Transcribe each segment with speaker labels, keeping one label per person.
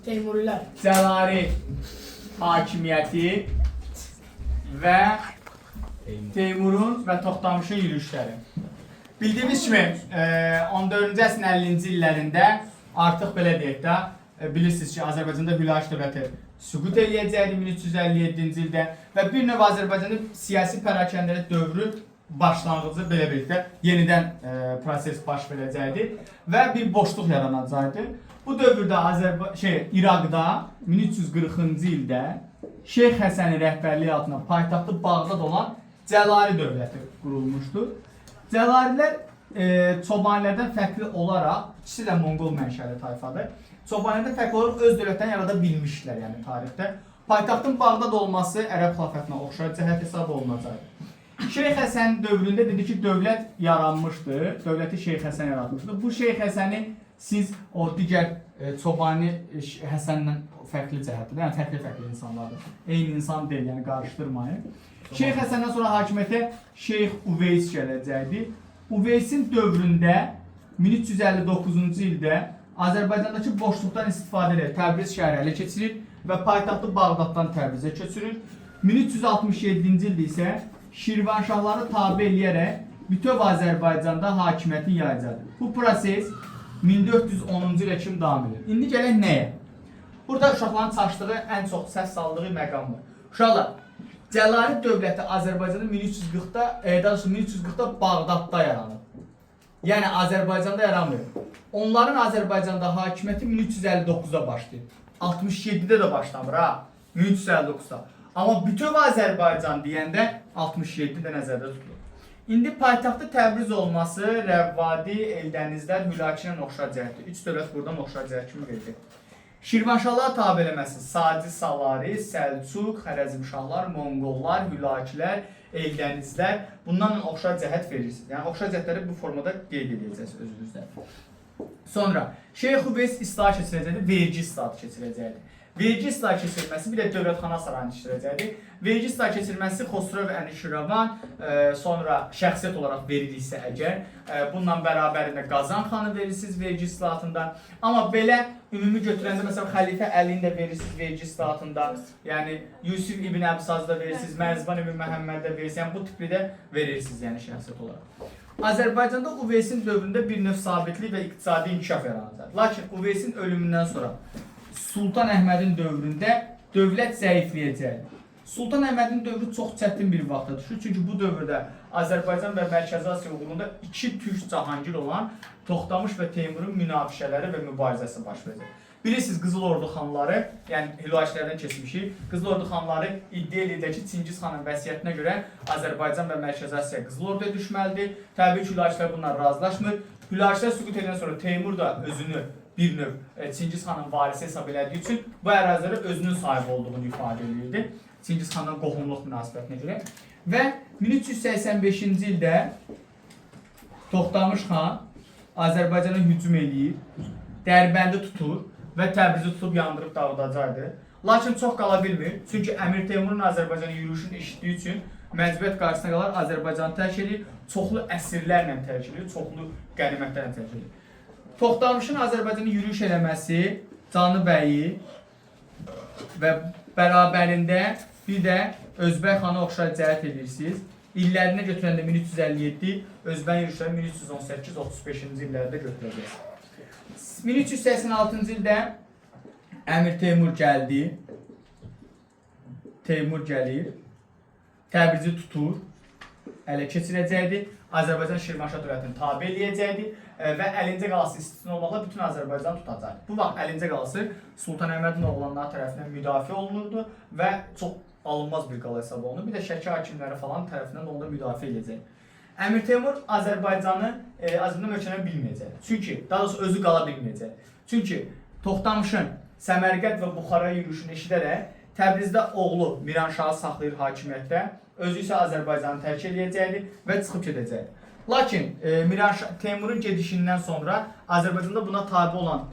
Speaker 1: Teymurilər.
Speaker 2: Cəlari hakimiyyəti və Teymurun və Toxtamışın yürüyüşləri. Bildiyimiz kimi 14-cü əsrin 50-ci illərində artıq belə deyək də, bilirsiniz ki, Azərbaycanda Hülaç dövləti süqut eləyəcəkdi 1357-ci ildə və bir növ Azərbaycanda siyasi pərakəndəli dövrü başlanğıcı belə birlikdə yenidən proses baş verəcəkdi və bir boşluq yaranacaqdı. Bu dövrdə İraqda 1340-cı ildə Şeyx Həsəni rəhbərliyi altında paytaxtı Bağdad olan Cəlari dövləti qurulmuşdur. Cəlarilər Çobanilərdən fərqli olaraq, ikisi də Monqol mənşəli tayfadır. Çobanilərdən fərqli olaraq öz dövlətlərini yarada bilmişdilər, yəni tarixdə. Paytaxtın Bağdad olması Ərəb xilafətinə oxşar cəhət hesab olunacaqdır. Şeyx Həsən dövründə dedi ki, dövlət yaranmışdır, dövləti Şeyx Həsən yaratmışdır. Bu Şeyx Həsəni siz o digər Çobani Həsənlə fərqli cəhətdir, yəni fərqli insanlardır. Eyni insan deyil, yəni qarışdırmayın. Şeyx Həsəndən sonra hakimiyyətə Şeyx Uveys gələcəkdi. Uveysin dövründə 1359-cu ildə Azərbaycandakı boşluqdan istifadə edərək Təbriz şəhəri ələ keçirir və paytaxtı Bağdaddan Təbrizə köçürür. 1367-ci ildə isə Şirvanşahları tabe eləyərək bütöv Azərbaycanda hakimiyyəti yayacaqdır. Bu proses 1410-cu ilə kimi davam edir. İndi gələk nəyə? Burada uşaqların çaşdığı, ən çox səs saldığı məqamdır. Uşaqlar, Cəlari dövləti Azərbaycanda 1340-da Bağdadda yaranır. Yəni Azərbaycanda yaranmır. Onların Azərbaycanda hakimiyyəti 1359-da başlayır. 67-də də başlamır ha, 1359-da. Amma bütöv Azərbaycan deyəndə 67-də nəzərdə tutulur. İndi paytaxtı Təbriz olması Rəvvadi, Eldənizlər, Hülaki ilə oxşar cəhətdir. Üç dövlət buradan oxşar cəhət kimi verilir. Şirvanşahlar tabe eləməsi Sadi Salari, Səlcuq, Xərəzmşahlar, Monqollar, Hülakilər, Eldənizlər bunlarla oxşar cəhət verirsiniz. Yəni oxşar cəhətləri bu formada qeyd edəcəksiniz özünüzdə. Sonra Şeyx Uveys islahat keçirəcəkdir, vergi islahatı keçirəcəkdir. Vergi islahat keçirilməsi bir də dövlətxana sarayını işləyəcəkdir. Vergi islahat keçirilməsi Xosrov Ənişiravan, sonra şəxsiyyət olaraq verilirsə əgər, bununla bərabərində Qazan xanı verirsiniz vergi islahatında. Amma belə ümumi götürəndə, məsələn, Xəlifə Əlini də verirsiniz vergi islahatında, yəni Yusif İbn Əbsazı da verirsiniz, Mərzban İbn Məhəmməd də verirsiniz, yəni bu tipli də verirsiniz, yəni şəxsiyyət olaraq. Azərbaycanda Uveysin dövründə bir növ sabitlik və iqtisadi inkişaf yaranacaq. Lakin Uveysin ölümündən sonra Sultan Əhmədin dövründə dövlət zəifləyəcək. Sultan Əhmədin dövrü çox çətin bir vaxta düşür. Çünki bu dövrdə Azərbaycan və Mərkəzi Asiya uğrunda iki türk cahangir olan Toxtamış və Teymurun münaqişələri və mübarizəsi baş verəcək. Bilirsiniz, Qızıl Ordu xanları, yəni Hülaçilərdən keçmişik, Qızıl Ordu xanları iddia edirlər ki, Çingiz xanın vəsiyyətinə görə Azərbaycan və Mərkəzi Asiya Qızıl Orduya düşməlidir. Təbii ki, Hülaçilər bunlar razılaşmır. Hülaçilər süqut edən sonra Teymur da özünü bir növ Çingiz xanın varisi hesab elədiyi üçün bu ərazilərə özünün sahibi olduğunu ifadə edirdi. Çingiz xandan qohumluq münasibətinə görə. Və 1385-ci ildə Toxtamış xan Azərbaycana hücum eləyir, Dərbəndi tutur və Təbrizi tutub yandırıb dağıdacaqdır. Lakin çox qala bilmir, çünki Əmir Teymurun Azərbaycana yürüyüşünü eşitdiyi üçün məcburiyyət qarşısına qalar Azərbaycanı tərk edir, çoxlu əsirlərlə tərk edir, çoxlu qənimətlərlə tərk edir. Toxtamışın Azərbaycana yürüyüş eləməsi Canı bəyi və bərabərində bir də Özbək xanı oxşar cəhət edirsiniz. İllərinə götürəndə 1357, Özbək yürüyüşləri 1318-35-ci illərdə götürəcək. 1386-cı ildə Əmir Teymur gəldi. Teymur gəlir, Təbrizi tutur, ələ keçirəcəkdir. Azərbaycan Şirvanşah dövlətini tabe eləyəcəkdir və Əlincə qalası istisna olmaqla bütün Azərbaycanı tutacaq. Bu vaxt Əlincə qalası Sultan Əhmədin oğlanları tərəfindən müdafiə olunurdu və çox alınmaz bir qala hesab olunur. Bir də Şəki hakimləri falan tərəfindən onda müdafiə edəcək. Əmir Teymur Azərbaycanı Azərbaycan möhkəmlənə bilməyəcək. Çünki, daha doğrusu özü qala bilməyəcək. Çünki Toxtamışın Səmərqənd və Buxara yürüyüşünü eşidərək Təbrizdə oğlu Miranşahı saxlayır hakimiyyətdə, özü isə Azərbaycanı tərk edəcəkdir və çıxıb gedəcəkdir. Lakin Teymurun gedişindən sonra Azərbaycanda buna tabi olan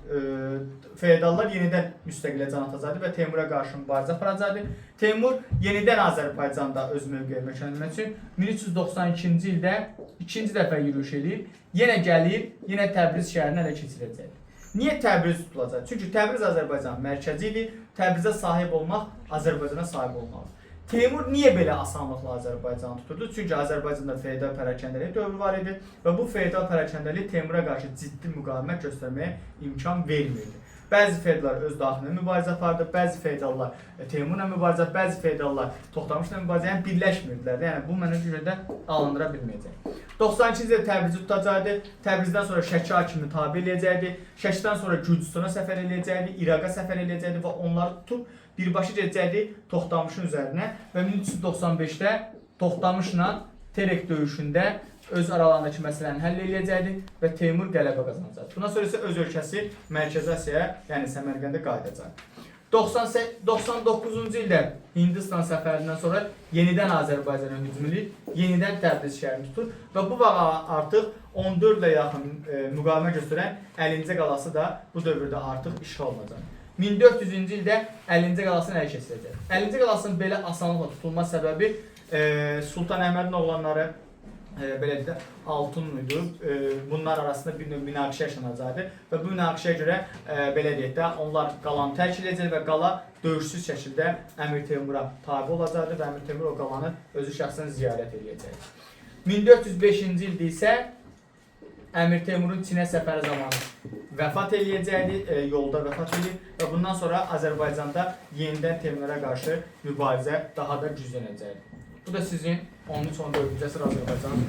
Speaker 2: feodallar yenidən müstəqilə can atacaqdır və Teymura qarşı mübarizə aparacaqdır. Teymur yenidən Azərbaycanda öz mövqeyini möhkəmləndirmək üçün 1392-ci ildə ikinci dəfə yürüyüş edir, yenə gəlir, yenə Təbriz şəhərini ələ keçirəcəkdir. Niyə Təbriz tutulacaq? Çünki Təbriz Azərbaycanın mərkəzi idi. Təbrizə sahib olmaq Azərbaycana sahib olmalıdır. Teymur niyə belə asanlıqla Azərbaycanı tuturdu? Çünki Azərbaycanda feodal pərakəndəlik dövrü var idi və bu feodal pərakəndəlik Teymura qarşı ciddi müqavimət göstərməyə imkan vermirdi. Bəzi feodallar öz daxilində mübarizə apardı, bəzi feodallar Teymurla mübarizə, bəzi feodallar Toxtamışla mübarizə, yəni birləşmirdilər. Yəni bu mənə görə də alındıra bilməyəcək. 92-ci ildə Təbrizi tutacaqdı, Təbrizdən sonra Şəki hakimi tabe eləyəcəkdi, Şəkidən sonra Gürcüstana səfər eləyəcəkdi, İraqa səfər eləyəcəkdi və onları tutub birbaşa gedəcəkdi Toxtamışın üzərinə və 1395-də Toxtamışla Terek döyüşündə öz aralarındakı məsələni həll eləyəcəkdi və Teymur qələbə qazanacaqdı. Bundan sonra isə öz ölkəsi Mərkəzi Asiyaya, yəni Səmərqəndə qayıdacaq. 99-cu ildə Hindistan səfərindən sonra yenidən Azərbaycana hücum edir, yenidən Təbriz şəhərini tutur və bu vaxt artıq 14 ilə yaxın müqavimət göstərən 50-ci qalası da bu dövrdə artıq işğal olunacaq. 1400-cü ildə 50-ci qalasını ələ keçirəcək. 50-ci qalasının belə asanlıqla tutulma səbəbi Sultan Əhmədin oğlanları belə də Altunluydu. Bunlar arasında bir növ münaqişə yaşanacaqdı və bu münaqişəyə görə belə deyək də onlar qalanı tərk edəcək və qala döyüşsüz şəkildə Əmir Teymura tabe olacaqdı və Əmir Teymur o qalanı özü şəxsən ziyarət edəcək. 1405-ci ildə isə Əmir Teymurun Çinə səfəri zamanı vəfat eləyəcəkdi, yolda vəfat edir və bundan sonra Azərbaycanda yenidən Teymurlara qarşı mübarizə daha da güclənəcəkdi. Bu da sizin 13-14-cü əsr Azərbaycan